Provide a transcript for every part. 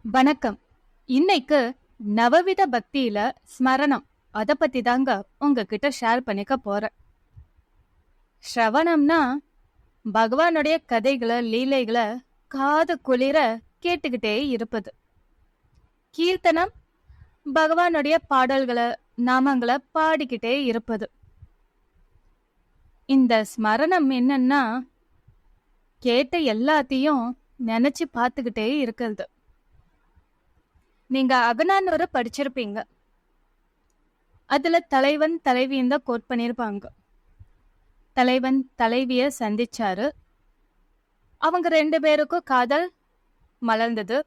வணக்கம். இன்னைக்கு நவவித பக்தியில ஸ்மரணம் அத பத்தி தாங்க உங்ககிட்ட ஷேர் பண்ணிக்க போறேன். ஸ்ரவணம்னா பகவானுடைய கதைகளை லீலைகளை காது குளிர கேட்டுக்கிட்டே இருப்பது. கீர்த்தனம் பகவானுடைய பாடல்களை நாமங்களை பாடிக்கிட்டே இருப்பது. இந்த ஸ்மரணம் என்னன்னா கேட்ட எல்லாத்தையும் நினைச்சு பார்த்துக்கிட்டே இருக்கிறது. நீங்க அகநானூறு படிச்சிருப்பீங்க. அதுல தலைவன் தலைவியும் தான் கோட் பண்ணிருப்பாங்க. தலைவன் தலைவிய சந்திச்சாரு. அவங்க 2 பேருக்கும் காதல் மலர்ந்தது.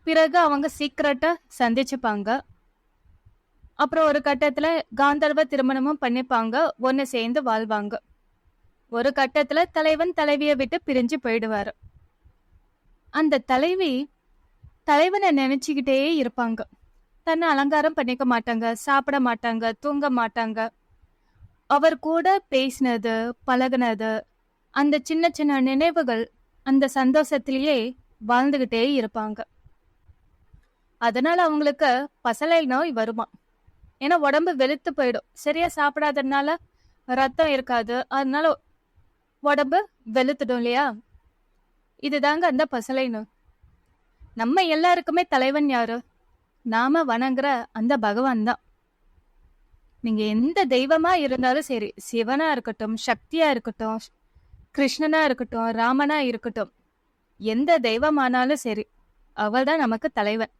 பிறகு அவங்க சீக்கிரட்டா சந்திச்சுப்பாங்க. அப்புறம் ஒரு கட்டத்துல காந்தர்வ திருமணமும் பண்ணிப்பாங்க. ஒன்னு சேர்ந்து வாழ்வாங்க. ஒரு கட்டத்துல தலைவன் தலைவிய விட்டு பிரிஞ்சு போயிடுவாரு. அந்த தலைவி தலைவனை நினைச்சுக்கிட்டே இருப்பாங்க. தன்னை அலங்காரம் பண்ணிக்க மாட்டாங்க, சாப்பிட மாட்டாங்க, தூங்க மாட்டாங்க. அவர் கூட பேசினது பழகினது அந்த சின்ன சின்ன நினைவுகள் அந்த சந்தோஷத்திலேயே வாழ்ந்துகிட்டே இருப்பாங்க. அதனால அவங்களுக்கு பசலை நோய் வருமா. ஏன்னா உடம்பு வெளுத்து போயிடும். சரியா சாப்பிடாததுனால ரத்தம் இருக்காது. அதனால உடம்பு வெளுத்துடும் இல்லையா. இதுதாங்க அந்த பசலை நோய். நம்ம எல்லாருக்குமே தலைவன் யாரு? நாம வணங்குற அந்த பகவான் தான். நீங்க எந்த தெய்வமா இருந்தாலும் சரி, சிவனா இருக்கட்டும், சக்தியா இருக்கட்டும், கிருஷ்ணனா இருக்கட்டும், ராமனா இருக்கட்டும், எந்த தெய்வமானாலும் சரி, அவள் தான் நமக்கு தலைவன்.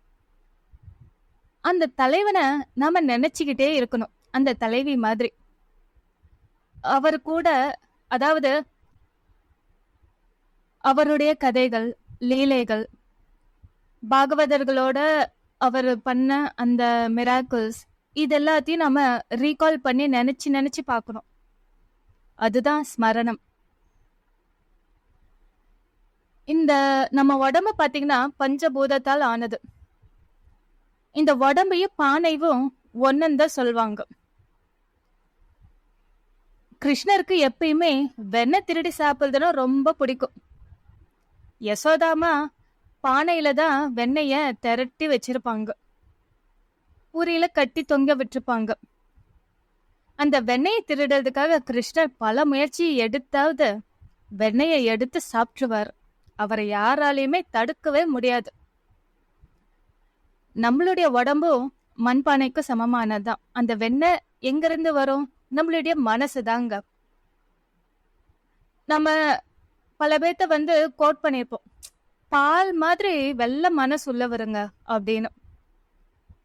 அந்த தலைவனை நாம நினைச்சுக்கிட்டே இருக்கணும். அந்த தலைவி மாதிரி அவர் கூட, அதாவது அவருடைய கதைகள் லீலைகள் பாகவதர்களோட அவர் பண்ண அந்த மிராக்கிள்ஸ் இது எல்லாத்தையும் நம்ம ரீகால் பண்ணி நினைச்சு நினைச்சு பார்க்கணும். அதுதான் ஸ்மரணம். இந்த நம்ம உடம்பு பாத்தீங்கன்னா பஞ்சபூதத்தால் ஆனது. இந்த உடம்பையும் பானைவும் ஒன்னுன்னு தான் சொல்லுவாங்க. கிருஷ்ணருக்கு எப்பயுமே வெண்ணெய் திருடி சாப்பிடுறதுன்னா ரொம்ப பிடிக்கும். யசோதாமா பானையில தான் வெண்ணெய திரட்டி வச்சிருப்பாங்க. ஊரியில கட்டி தொங்க விட்டுருப்பாங்க. அந்த வெண்ணெயை திருடுறதுக்காக கிருஷ்ணர் பல முயற்சி எடுத்தாவது வெண்ணெயை எடுத்து சாப்பிட்டுவார். அவரை யாராலையுமே தடுக்கவே முடியாது. நம்மளுடைய உடம்பும் மண்பானைக்கு சமமானதுதான். அந்த வெண்ணெய் எங்கிருந்து வரும்? நம்மளுடைய மனசு தாங்க. நம்ம பல பேர்த்த கோட் பண்ணிருப்போம், பால் மாதிரி வெள்ளை மனசு உள்ளவருங்க அப்படின்னு.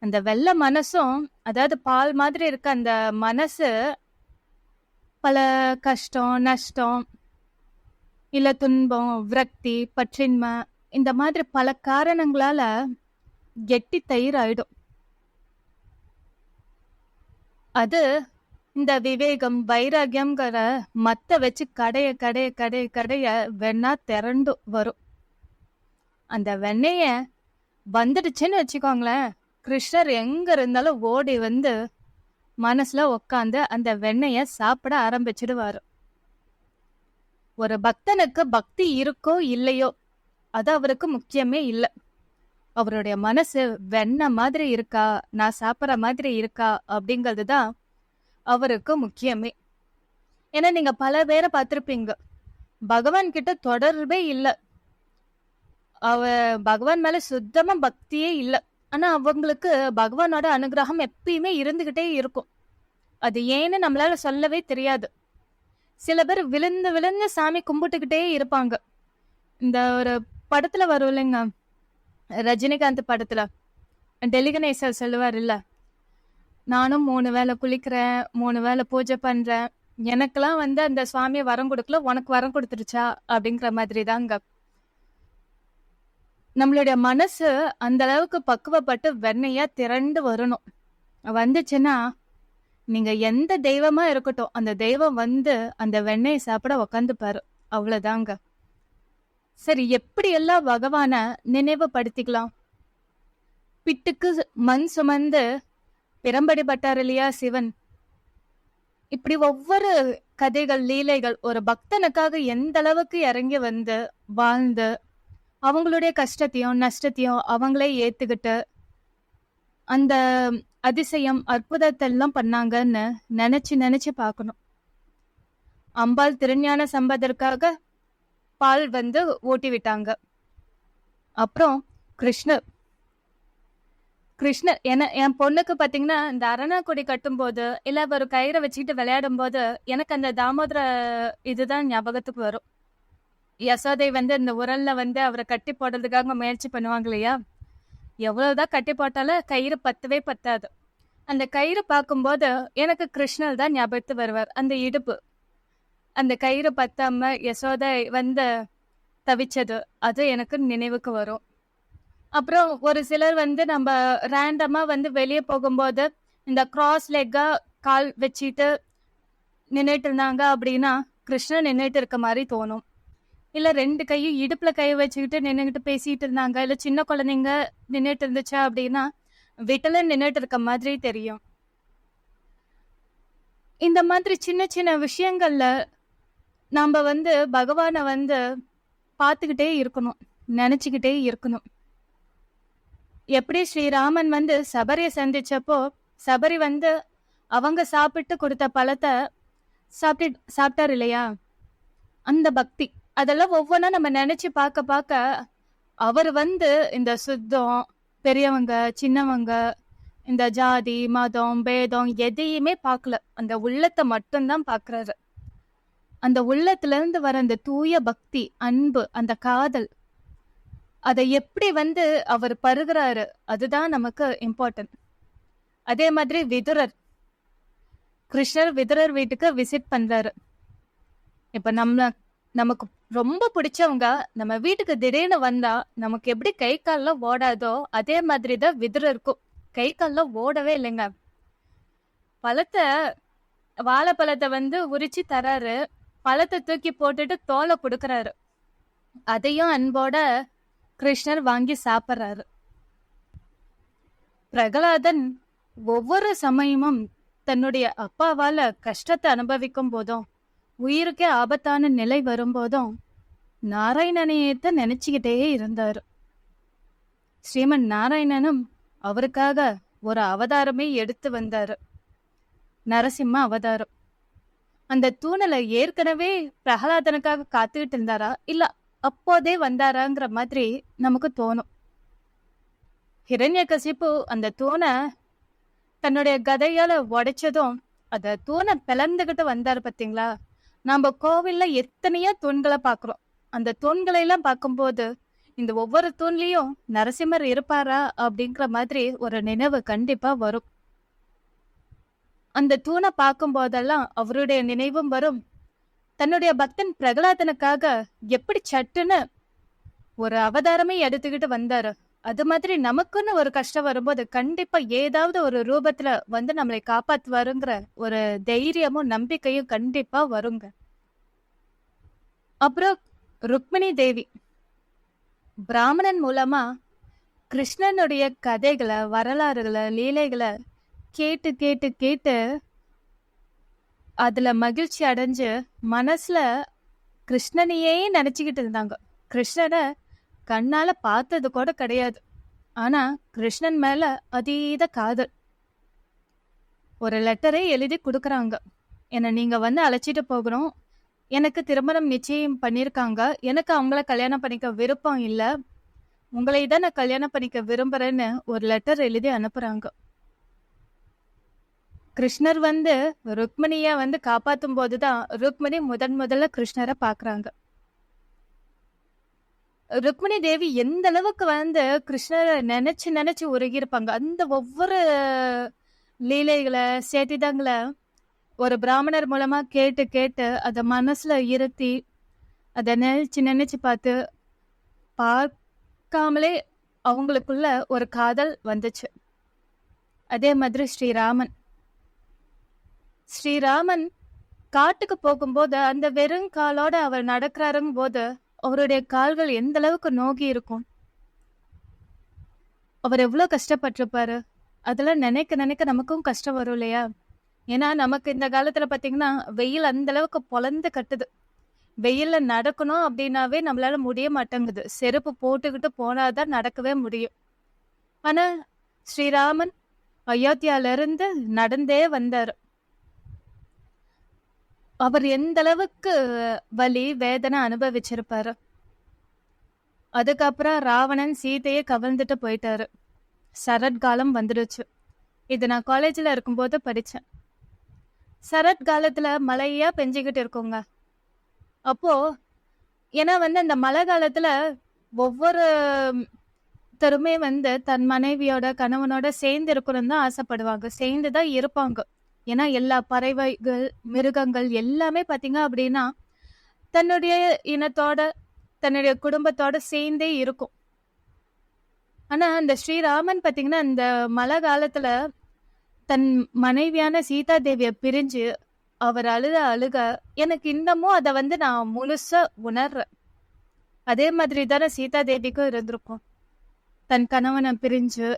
அந்த வெள்ளை மனசும், அதாவது பால் மாதிரி இருக்க அந்த மனசு பல கஷ்டம் நஷ்டம் இல்ல துன்பம் விரக்தி பற்றின்மை இந்த மாதிரி பல காரணங்களால கெட்டி தயிர் ஆயிடும். அது இந்த விவேகம் வைராகியம்ங்கிற மத்த வச்சு கடைய கடைய கடைய கடைய வெண்ணா திரண்டு வரும். அந்த வெண்ணெய வந்துடுச்சுன்னு வச்சுக்கோங்களேன், கிருஷ்ணர் எங்க இருந்தாலும் ஓடி வந்து மனசுல உக்காந்து அந்த வெண்ணெய சாப்பிட ஆரம்பிச்சிடுவாரு. ஒரு பக்தனுக்கு பக்தி இருக்கோ இல்லையோ அது அவருக்கு முக்கியமே இல்லை. அவருடைய மனசு வெண்ணெய் மாதிரி இருக்கா, நான் சாப்பிட்ற மாதிரி இருக்கா அப்படிங்கிறது தான் அவருக்கு முக்கியமே. ஏன்னா நீங்க பல பேரை பார்த்திருப்பீங்க, பகவான் கிட்ட தொடர்பே இல்லை. பகவான் மேல சுத்தமா பக்தியே இல்லை. ஆனா அவங்களுக்கு பகவானோட அனுகிரகம் எப்பயுமே இருந்துகிட்டே இருக்கும். அது ஏன்னு நம்மளால சொல்லவே தெரியாது. சில பேர் விழுந்து விழுந்து சாமி கும்பிட்டுக்கிட்டே இருப்பாங்க. இந்த ஒரு படத்துல வரும் இல்லைங்க, ரஜினிகாந்த் படத்துல டெல்லி கணேசர் சொல்லுவார் இல்ல, நானும் 3 வேளை குளிக்கிறேன், 3 வேளை பூஜை பண்றேன், எனக்கெல்லாம் அந்த சுவாமியை வரம் கொடுக்கல, உனக்கு வரம் கொடுத்துருச்சா அப்படிங்கிற மாதிரி தாங்க. நம்மளுடைய மனசு அந்த அளவுக்கு பக்குவப்பட்டு வெண்ணையா திரண்டு வரணும். வந்துச்சுன்னா நீங்க எந்த தெய்வமா இருக்கட்டும், அந்த தெய்வம் அந்த வெண்ணெயை சாப்பிட உக்காந்துப்பாரு. அவ்வளவுதாங்க. சரி, எப்படி எல்லாம் பகவான நினைவுபடுத்திக்கலாம்? பிட்டுக்கு மண் சுமந்து பிரம்படி பட்டார் இல்லையா சிவன். இப்படி ஒவ்வொரு கதைகள் லீலைகள் ஒரு பக்தனுக்காக எந்த அளவுக்கு இறங்கி வாழ்ந்து அவங்களுடைய கஷ்டத்தையும் நஷ்டத்தையும் அவங்களே ஏத்துக்கிட்டு அந்த அதிசயம் அற்புதத்தை எல்லாம் பண்ணாங்கன்னு நினைச்சு நினைச்சு பார்க்கணும். அம்பாள் திருஞான சம்பதற்காக பால் வந்து ஓட்டி விட்டாங்க. அப்புறம் கிருஷ்ணர் கிருஷ்ணர் என் பொண்ணுக்கு பாத்தீங்கன்னா இந்த அரணாக்குடி கட்டும் போது இல்ல ஒரு கயிறை வச்சுக்கிட்டு விளையாடும் போது எனக்கு அந்த தாமோதர இதுதான் ஞாபகத்துக்கு வரும். யசோதை வந்து இந்த உரல்ல வந்து அவரை கட்டி போடுறதுக்காக முயற்சி பண்ணுவாங்க இல்லையா? எவ்வளவுதான் கட்டி போட்டாலும் கயிறு பத்தவே பத்தாது. அந்த கயிறு பார்க்கும்போது எனக்கு கிருஷ்ணர் தான் ஞாபகத்து வருவார். அந்த இடுப்பு அந்த கயிறு பத்தாம யசோதை வந்து தவிச்சது அது எனக்கு நினைவுக்கு வரும். அப்புறம் ஒரு சிலர் வந்து நம்ம ரேண்டமா வந்து வெளியே போகும்போது இந்த கிராஸ் லெக்கா கால் வச்சுட்டு நின்றுட்டு இருந்தாங்க அப்படின்னா கிருஷ்ணன் நின்றுட்டு இருக்க மாதிரி தோணும். இல்ல 2 கையும் இடுப்புல கை வச்சுக்கிட்டு நின்றுகிட்டு பேசிட்டு இருந்தாங்க, இல்ல சின்ன குழந்தைங்க நின்றுட்டு இருந்துச்சா அப்படின்னா விட்டலன் நின்றுட்டு இருக்க மாதிரி தெரியும். இந்த மாதிரி சின்ன சின்ன விஷயங்கள்ல நாம வந்து பகவானை வந்து பார்த்துக்கிட்டே இருக்கணும், நினைச்சுக்கிட்டே இருக்கணும். எப்படி ஸ்ரீராமன் வந்து சபரியை சந்திச்சப்போ சபரி வந்து அவங்க சாப்பிட்டு கொடுத்த பழத்தை சாப்பிட்டார் இல்லையா? அந்த பக்தி அதெல்லாம் ஒவ்வொன்றா நம்ம நினைச்சு பார்க்க பார்க்க அவர் வந்து இந்த சுத்தம் பெரியவங்க சின்னவங்க இந்த ஜாதி மதம் பேதம் எதையுமே பார்க்கல, அந்த உள்ளத்தை மட்டும்தான் பார்க்கறாரு. அந்த உள்ளத்துல இருந்து வர அந்த தூய பக்தி அன்பு அந்த காதல் அதை எப்படி வந்து அவர் பருகிறாரு அதுதான் நமக்கு இம்பார்ட்டன்ட். அதே மாதிரி விதுரர் கிருஷ்ணர் விதுரர் வீட்டுக்கு விசிட் பண்றாரு. இப்ப நமக்கு ரொம்ப பிடிச்சவங்க நம்ம வீட்டுக்கு திடீர்னு வந்தா நமக்கு எப்படி கை கால்லாம் ஓடாதோ அதே மாதிரிதான் விதுரருக்கும் கை கால்லாம் ஓடவே இல்லைங்க. வாழைப்பழத்தை வந்து உரிச்சு தராரு, பழத்தை தூக்கி போட்டுட்டு தோலை கொடுக்கறாரு. அதையும் அன்போட கிருஷ்ணர் வாங்கி சாப்பிட்றாரு. பிரகலாதன் ஒவ்வொரு சமயமும் தன்னுடைய அப்பாவால கஷ்டத்தை அனுபவிக்கும் போதும் உயிருக்கே ஆபத்தான நிலை வரும்போதும் நாராயணனையத்தான் நினைச்சுக்கிட்டே இருந்தாரு. ஸ்ரீமன் நாராயணனும் அவருக்காக ஒரு அவதாரமே எடுத்து வந்தாரு, நரசிம்ம அவதாரம். அந்த தூணலை ஏற்கனவே பிரகலாதனுக்காக காத்துக்கிட்டு இருந்தாரா இல்ல அப்போதே வந்தாராங்கிற மாதிரி நமக்கு தோணும். ஹிரண்யகசிப்பு அந்த தூணை தன்னுடைய கதையால உடைச்சதும் அத தூணை பிளந்துகிட்டு வந்தாரு பாத்தீங்களா? நாம கோவில்ல எத்தனையோ தூண்களை பாக்குறோம். அந்த தூண்களை எல்லாம் பார்க்கும்போது இந்த ஒவ்வொரு தூண்லயும் நரசிம்மர் இருப்பாரா அப்படிங்கிற மாதிரி ஒரு நினைவு கண்டிப்பா வரும். அந்த தூணை பார்க்கும் போதெல்லாம் அவருடைய நினைவும் வரும். தன்னுடைய பக்தன் பிரகலாதனுக்காக எப்படி சட்டுன்னு ஒரு அவதாரமே எடுத்துக்கிட்டு வந்தாரு. அது மாதிரி நமக்குன்னு ஒரு கஷ்டம் வரும்போது கண்டிப்பா ஏதாவது ஒரு ரூபத்துல வந்து நம்மளை காப்பாத்துவாருங்கிற ஒரு தைரியமும் நம்பிக்கையும் கண்டிப்பா வருங்க. அப்புறம் ருக்மிணி தேவி பிராமணன் மூலமா கிருஷ்ணனுடைய கதைகளை வரலாறுகளை லீலைகளை கேட்டு கேட்டு கேட்டு அதுல மகிழ்ச்சி அடைஞ்சு மனசுல கிருஷ்ணனையே நினைச்சுக்கிட்டு இருந்தாங்க. கிருஷ்ணனை கண்ணால பார்த்தது கூட கிடையாது, ஆனா கிருஷ்ணன் மேல அதீத காதல். ஒரு லெட்டரை எழுதி கொடுக்கறாங்க, என்ன நீங்க வந்து அழைச்சிட்டு போகணும், எனக்கு திருமணம் நிச்சயம் பண்ணிருக்காங்க, எனக்கு அவங்கள கல்யாணம் பண்ணிக்க விருப்பம் இல்ல, உங்களை தான் நான் கல்யாணம் பண்ணிக்க விரும்புறேன்னு ஒரு லெட்டர் எழுதி அனுப்புறாங்க. கிருஷ்ணர் வந்து ருக்மிணிய வந்து காப்பாத்தும் போதுதான் ருக்மிணி முதல்ல கிருஷ்ணரை பாக்குறாங்க. ருக்மிணி தேவி எந்த அளவுக்கு வந்து கிருஷ்ணரை நினைச்சு நினைச்சு உருகிருப்பாங்க. அந்த ஒவ்வொரு லீலைகளை சேத்திதங்களை ஒரு பிராமணர் மூலமா கேட்டு கேட்டு அத மனசுல இருத்தி அத நினைச்சு நினைச்சு பார்க்காமலே அவங்களுக்குள்ள ஒரு காதல் வந்துச்சு. அதே மாதிரி ஸ்ரீராமன் காட்டுக்கு போகும்போது அந்த வெறும் காலோட அவர் நடக்கிறாருங்க போது அவருடைய கால்கள் எந்த அளவுக்கு நோகி இருக்கும், அவர் எவ்வளவு கஷ்டப்பட்டிருப்பாரு. அதெல்லாம் நினைக்க நினைக்க நமக்கும் கஷ்டம் வரும் இல்லையா? ஏன்னா நமக்கு இந்த காலத்துல பாத்தீங்கன்னா வெயில் அந்த அளவுக்கு பொலந்து கட்டுது. வெயில்ல நடக்கணும் அப்படின்னாவே நம்மளால முடிய மாட்டேங்குது. செருப்பு போட்டுக்கிட்டு போனாதான் நடக்கவே முடியும். ஆனா ஸ்ரீராமன் அயோத்தியால இருந்து நடந்தே வந்தாரு. அவர் எந்த அளவுக்கு வலி வேதனை அனுபவிச்சிருப்பாரு. அதுக்கப்புறம் ராவணன் சீதையை கவர்ந்துட்டு போயிட்டாரு. சரத்காலம் வந்துடுச்சு. இது நான் காலேஜ்ல இருக்கும்போது படிச்சேன். சரத் காலத்துல மழையா பெஞ்சுக்கிட்டு இருக்குங்க. அப்போ ஏன்னா அந்த மழை காலத்துல ஒவ்வொரு தருமே தன் மனைவியோட கணவனோட சேர்ந்து இருக்கணும்னு தான் ஆசைப்படுவாங்க. சேர்ந்துதான் இருப்பாங்க. ஏன்னா எல்லா பறவைகள் மிருகங்கள் எல்லாமே பாத்தீங்க அப்படின்னா தன்னுடைய இனத்தோட தன்னுடைய குடும்பத்தோட சேர்ந்தே இருக்கும். ஆனா அந்த ஸ்ரீராமன் பாத்தீங்கன்னா இந்த மழை காலத்துல தன் மனைவியான சீதா தேவிய பிரிஞ்சு அவர் அழுக எனக்கு இன்னமும் அதை நான் முழுசா உணர்றேன். அதே மாதிரி தானே சீதா தேவிக்கும் இருந்திருக்கும். தன் கணவனை பிரிஞ்சு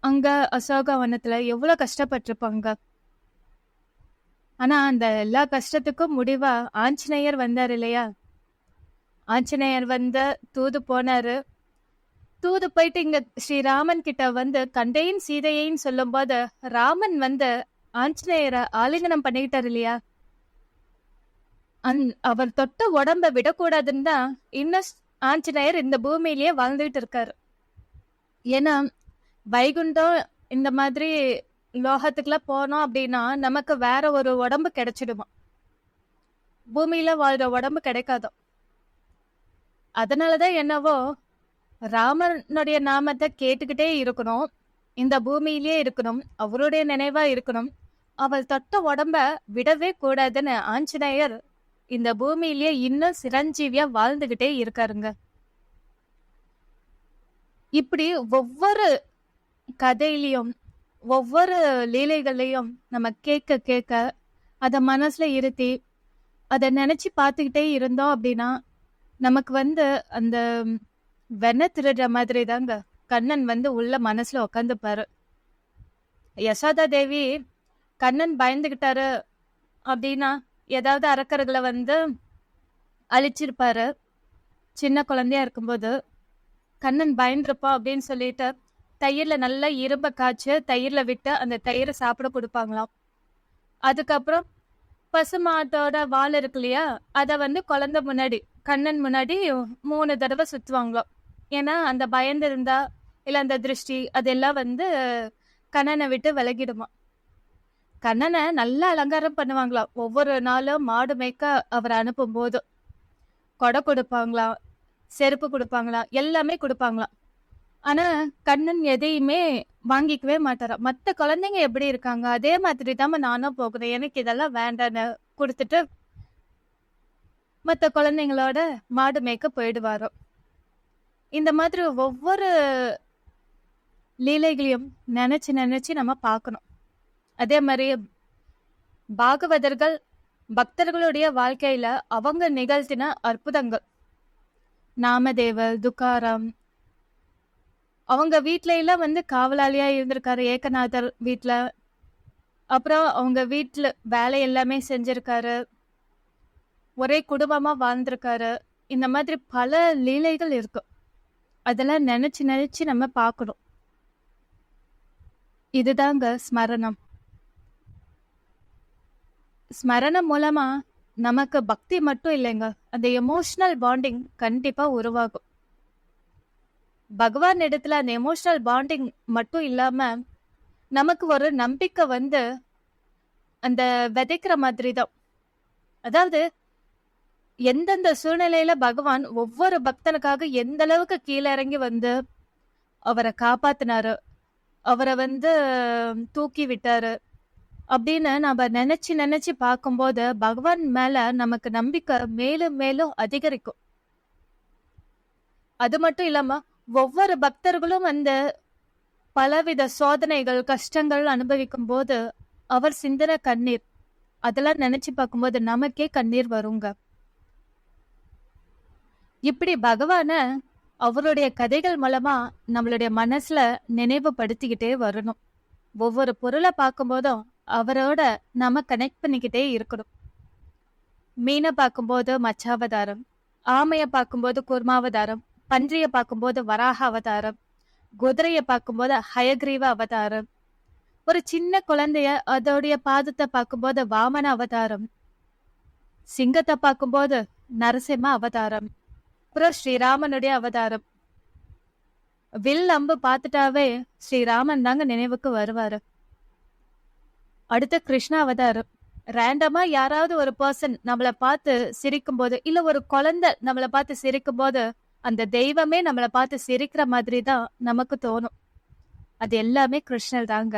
அங்க அசோகவனத்துல எவ்வளவு கஷ்டப்பட்டிருப்பாங்க. ஆனா அந்த எல்லா கஷ்டத்துக்கும் முடிவா ஆஞ்சநேயர் வந்தார் இல்லையா? ஆஞ்சநேயர் தூது போனாரு. தூது போயிட்டு இங்க ஸ்ரீராமன் கிட்ட கண்டேன் சீதையைன்னு சொல்லும் போது ராமன் ஆஞ்சநேயரை ஆலிங்கனம் பண்ணிக்கிட்டாரு இல்லையா? அவர் தொட்ட உடம்ப விடக்கூடாதுன்னு தான் இன்னும் ஆஞ்சநேயர் இந்த பூமியிலேயே வாழ்ந்துகிட்டு இருக்காரு. ஏன்னா வைகுண்டம் இந்த மாதிரி லோகத்துக்குலாம் போனோம் அப்படின்னா நமக்கு வேற ஒரு உடம்பு கிடைச்சிடுமா, பூமியில வாழ்ற உடம்பு கிடைக்காதோ. அதனாலதான் என்னவோ ராமனுடைய நாமத்தை கேட்டுக்கிட்டே இருக்கணும், இந்த பூமியிலேயே இருக்கணும், அவருடைய நினைவா இருக்கணும், அவள் தொட்ட உடம்ப விடவே கூடாதுன்னு ஆஞ்சநேயர் இந்த பூமியிலேயே இன்னும் சிரஞ்சீவியா வாழ்ந்துகிட்டே இருக்காருங்க. இப்படி ஒவ்வொரு கதையிலையும் ஒவ்வொரு லீலைகளையும் நம்ம கேட்க கேட்க அத மனசுல இருத்தி அதை நினைச்சு பார்த்துக்கிட்டே இருந்தோம் அப்படின்னா நமக்கு அந்த வெண்ண திருடுற மாதிரி தாங்க கண்ணன் உள்ள மனசுல உட்காந்துப்பாரு. யசோதா தேவி கண்ணன் பயந்துகிட்டாரு அப்படின்னா ஏதாவது அரக்கர்களை அழிச்சிருப்பாரு. சின்ன குழந்தையா இருக்கும்போது கண்ணன் பயந்துருப்பா அப்படின்னு சொல்லிட்டு தயிர்ல நல்லா இரும்ப காய்ச்சி தயிர்ல விட்டு அந்த தயிரை சாப்பிட கொடுப்பாங்களாம். அதுக்கப்புறம் பசுமாட்டோட வால் இருக்கு இல்லையா, அதை குழந்தை முன்னாடி கண்ணன் முன்னாடி 3 தடவை சுத்துவாங்களாம். ஏன்னா அந்த பயந்து இருந்தா இல்ல அந்த திருஷ்டி அதெல்லாம் கண்ணனை விட்டு விலகிடுமா. கண்ணனை நல்லா அலங்காரம் பண்ணுவாங்களாம். ஒவ்வொரு நாளும் மாடு மேய்க்க அவர் அனுப்பும் போது கொடை கொடுப்பாங்களாம், செருப்பு கொடுப்பாங்களாம், எல்லாமே கொடுப்பாங்களாம். ஆனா கண்ணன் எதையுமே வாங்கிக்கவே மாட்டாராம். மத்த குழந்தைங்க எப்படி இருக்காங்க அதே மாதிரி தான் நானும் போகிறேன், எனக்கு இதெல்லாம் வேண்டான்னு கொடுத்துட்டு மத்த குழந்தைங்களோட மாடு மேய்க்க போயிடுவாரோ. இந்த மாதிரி ஒவ்வொரு லீலைகளையும் நினைச்சு நினைச்சு நம்ம பார்க்கணும். அதே மாதிரி பாகவதர்கள் பக்தர்களுடைய வாழ்க்கையில அவங்க நிகழ்த்தின அற்புதங்கள், நாமதேவர், துக்காராம், அவங்க வீட்ல எல்லாம் காவலாளியா இருந்திருக்காரு ஏகநாதர் வீட்டுல. அப்புறம் அவங்க வீட்டுல வேலை எல்லாமே செஞ்சிருக்காரு, ஒரே குடும்பமா வாழ்ந்திருக்காரு. இந்த மாதிரி பல லீலைகள் இருக்கு. அதெல்லாம் நினைச்சு நினைச்சு நம்ம பார்க்கணும். இதுதாங்க ஸ்மரணம். ஸ்மரணம் மூலமா நமக்கு பக்தி மட்டும் இல்லைங்க, அந்த எமோஷனல் பாண்டிங் கண்டிப்பா உருவாகும். பகவான் இடத்துல அந்த எமோஷனல் பாண்டிங் மட்டும் இல்லாம நமக்கு ஒரு நம்பிக்கை அந்த விதைக்கிற மாதிரி தான். அதாவது எந்தெந்த சூழ்நிலையில பகவான் ஒவ்வொரு பக்தனுக்காக எந்த அளவுக்கு கீழே இறங்கி அவரை காப்பாத்தினாரு, அவரை தூக்கி விட்டாரு அப்படின்னு நம்ம நினைச்சு நினைச்சு பார்க்கும்போது பகவான் மேல நமக்கு நம்பிக்கை மேலும் மேலும் அதிகரிக்கும். அது மட்டும் இல்லாம ஒவ்வொரு பக்தர்களும் பலவித சோதனைகள் கஷ்டங்கள் அனுபவிக்கும் போது அவர் சிந்தின கண்ணீர், அதெல்லாம் நினைச்சு பார்க்கும்போது நமக்கே கண்ணீர் வருங்க. இப்படி பகவான அவருடைய கதைகள் மூலமா நம்மளுடைய மனசுல நினைவுபடுத்திக்கிட்டே வரணும். ஒவ்வொரு பொருளை பார்க்கும் போதும் அவரோட நம்ம கனெக்ட் பண்ணிக்கிட்டே இருக்கணும். மீனை பார்க்கும்போது மச்சாவதாரம், ஆமைய பார்க்கும்போது கூர்மாவதாரம், பன்றிய பார்க்கும்போது வராக அவதாரம், குதிரைய பார்க்கும்போது ஹயக்ரீவ அவதாரம், ஒரு சின்ன குழந்தைய அதோடைய பாதத்தை பார்க்கும்போது வாமன அவதாரம், சிங்கத்தை பார்க்கும்போது நரசிம்ம அவதாரம், அப்புறம் ஸ்ரீராமனுடைய அவதாரம். வில் அம்பு பார்த்துட்டாவே ஸ்ரீராமன் தாங்க நினைவுக்கு வருவாரு. அடுத்த கிருஷ்ண அவதாரம். ரேண்டமா யாராவது ஒரு பர்சன் நம்மளை பார்த்து சிரிக்கும் போது, இல்ல ஒரு குழந்தை நம்மளை பார்த்து சிரிக்கும் போது, அந்த தெய்வமே நம்மளை பார்த்து சிரிக்கிற மாதிரி தான் நமக்கு தோணும். அது எல்லாமே கிருஷ்ணர் தாங்க.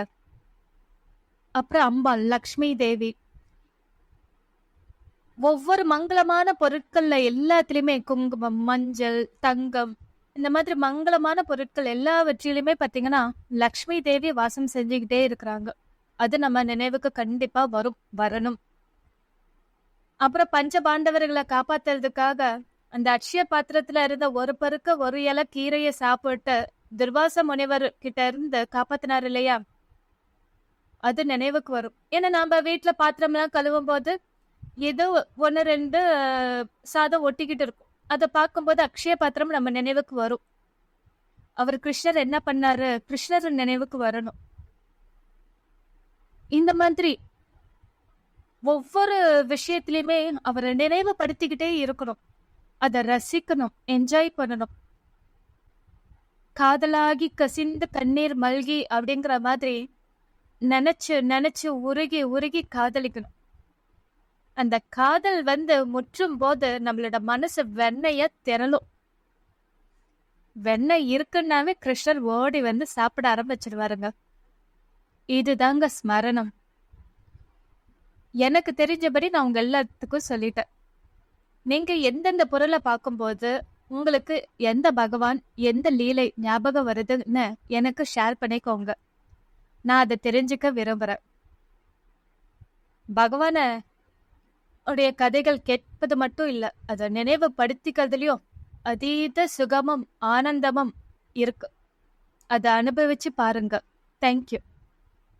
அப்புறம் அம்பாள் லக்ஷ்மி தேவி. ஒவ்வொரு மங்களமான பொருட்கள்ல எல்லாத்துலயுமே குங்குமம், மஞ்சள், தங்கம், இந்த மாதிரி மங்களமான பொருட்கள் எல்லாவற்றிலுமே பாத்தீங்கன்னா லக்ஷ்மி தேவி வாசம் செஞ்சுக்கிட்டே இருக்கிறாங்க. அது நம்ம நினைவுக்கு கண்டிப்பா வரணும். அப்புறம் பஞ்ச பாண்டவர்களை காப்பாத்துறதுக்காக அந்த அட்சய பாத்திரத்துல இருந்த ஒரு பருக்க ஒரு இலை கீரையை சாப்பிட்டு துர்வாச முனிவர் கிட்ட இருந்து காப்பாத்தினார் இல்லையா, அது நினைவுக்கு வரும். ஏன்னா நம்ம வீட்டுல பாத்திரம் எல்லாம் கழுவும் போது ஏதோ 1-2 சாதம் ஒட்டிக்கிட்டு இருக்கும். அதை பார்க்கும்போது அக்ஷய பாத்திரம் நம்ம நினைவுக்கு வரும். அவர் கிருஷ்ணர் என்ன பண்ணாரு, கிருஷ்ணர் நினைவுக்கு வரணும். இந்த மாதிரி ஒவ்வொரு விஷயத்திலயுமே அவரை நினைவுபடுத்திக்கிட்டே இருக்கணும். அதை ரசிக்கணும், என்ஜாய் பண்ணணும். காதலாகி கசிந்து கண்ணீர் மல்கி அப்படிங்கிற மாதிரி நினைச்சு நினைச்சு உருகி உருகி காதலிக்கணும். அந்த காதல் முற்றும் போது நம்மளோட மனசு வெண்ணைய திரளும். வெண்ணெய் இருக்குன்னாவே கிருஷ்ணர் ஓடி சாப்பிட ஆரம்பிச்சிருவாருங்க. இதுதாங்க ஸ்மரணம். எனக்கு தெரிஞ்சபடி நான் உங்க எல்லாத்துக்கும் சொல்லிட்டேன். நீங்க எந்தெந்த பொருளை பார்க்கும்போது உங்களுக்கு எந்த பகவான் எந்த லீலை ஞாபகம் வருதுன்னு எனக்கு ஷேர் பண்ணிக்கோங்க. நான் அதை தெரிஞ்சுக்க விரும்புறேன். பகவான உடைய கதைகள் கேட்பது மட்டும் இல்ல, அதை நினைவுபடுத்திக்கிறதுலயும் அதீத சுகமும் ஆனந்தமும் இருக்கு. அதை அனுபவிச்சு பாருங்க. தேங்க்யூ.